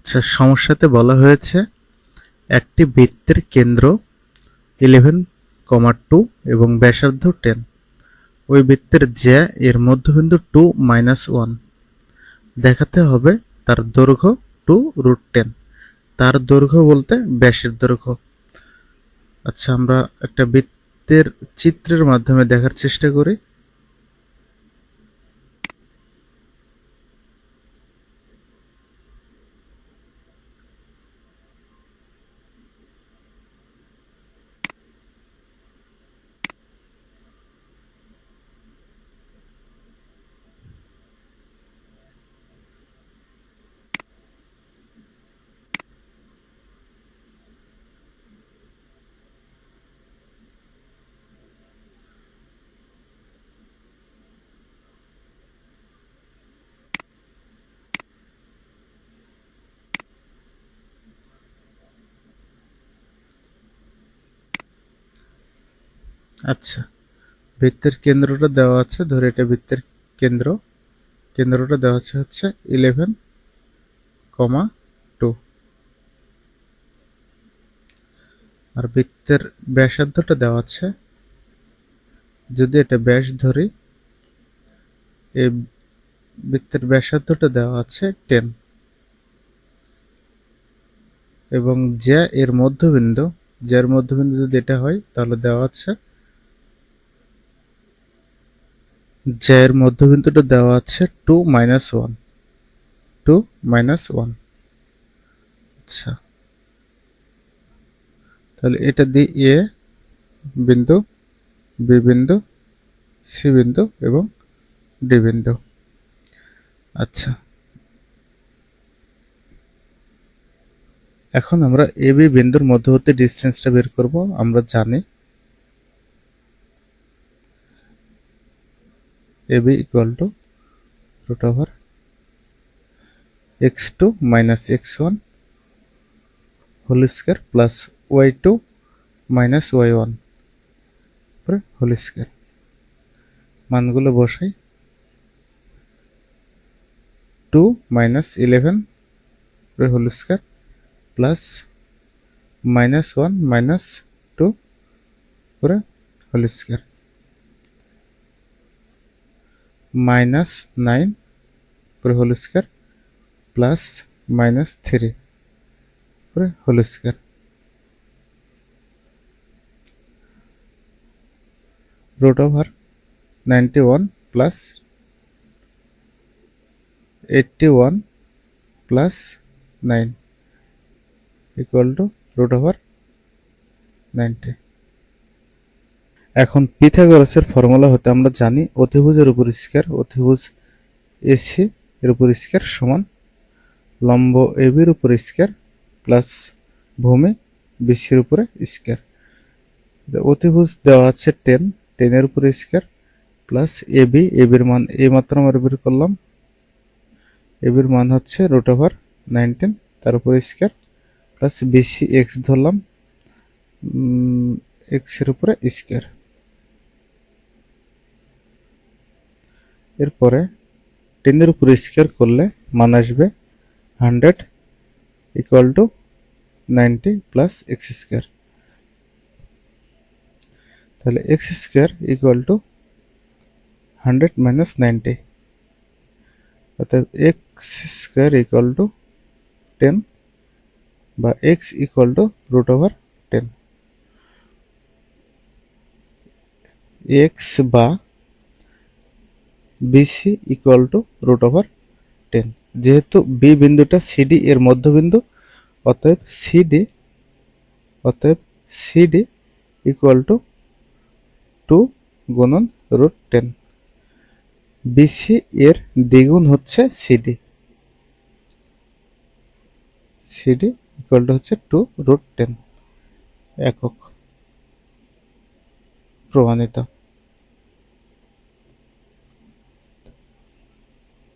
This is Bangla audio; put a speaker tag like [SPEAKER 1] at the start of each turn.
[SPEAKER 1] আচ্ছা, সমস্যাতে বলা হয়েছে একটি বৃত্তের কেন্দ্র 11,2 এবং ব্যাসার্ধ 10। ওই বৃত্তের জ্যা এর মধ্যবিন্দু 2-1 দেখাতে হবে তার দৈর্ঘ্য 2√10। তার দৈর্ঘ্য বলতে ব্যাসের দৈর্ঘ্য। আচ্ছা, আমরা একটা বৃত্তের চিত্রের মাধ্যমে দেখার চেষ্টা করি। আচ্ছা, বৃত্তের কেন্দ্রটা দেওয়া আছে, ধরে এটা বৃত্তের কেন্দ্র। কেন্দ্রটা দেওয়া আছে হচ্ছে 11,2 আর বৃত্তের ব্যাসার্ধটা দেওয়া আছে, যদি এটা ব্যাস ধরি, এই বৃত্তের ব্যাসার্ধটা দেওয়া আছে 10 এবং জ্যা এর মধ্যবিন্দু, জ্যার মধ্যবিন্দু যদি এটা হয় তাহলে দেওয়া আছে, জ্যা এর মধ্যবিন্দুটা দেওয়া আছে 2-1। আচ্ছা, তাহলে এটা দিয়ে এ বিন্দু, বি বিন্দু, সি বিন্দু এবং ডি বিন্দু। আচ্ছা, এখন আমরা এ বি বিন্দুর মধ্যবর্তী ডিসটেন্সটা বের করব। আমরা জানি A B equal to root over x2 minus x1 whole square plus y2 minus y1 whole square. মানগুলো বসাই। 2 minus 11 whole square plus minus 1 minus 2 whole square minus 9 whole square plus minus 3 whole square. root over 91 plus 81 plus 9 equal to root over 90। এখন পিথাগোরাসের ফর্মুলা হতে আমরা জানি অতিভুজের উপর স্কয়ার, অতিভুজ এসি এর উপর স্কয়ার সমান লম্ব এবি এর উপর স্কয়ার প্লাস ভূমি বিসি এর উপরে স্কয়ার। অতিভুজ দেওয়া আছে 10, 10 এর উপর স্কয়ার প্লাস এবি, এবির মান এই মাত্র আমরা বের করলাম, এবির মান হচ্ছে রুট ওভার 19 তার উপর স্কয়ার প্লাস বিসি এক্স ধরলাম, এক্স এর উপরে স্কয়ার। এরপরে 10 এর উপর স্কয়ার করলে মান আসবে 100 equal to 90 plus x square. তাহলে x square equal to 100 minus 90, অর্থাৎ এক্স স্কয়ার ইকুয়াল টু 10 বা x equal to root over 10। X বা BC equal to root over 10। যেহেতু বি বিন্দুটা সিডি এর মধ্যবিন্দু, অতএব সিডি ইকুয়াল টু 2 গুণন রুট 10। বিসি এর দ্বিগুণ হচ্ছে সিডি, সিডি ইকুয়াল টু হচ্ছে 2 রুট 10 একক। প্রমাণিত।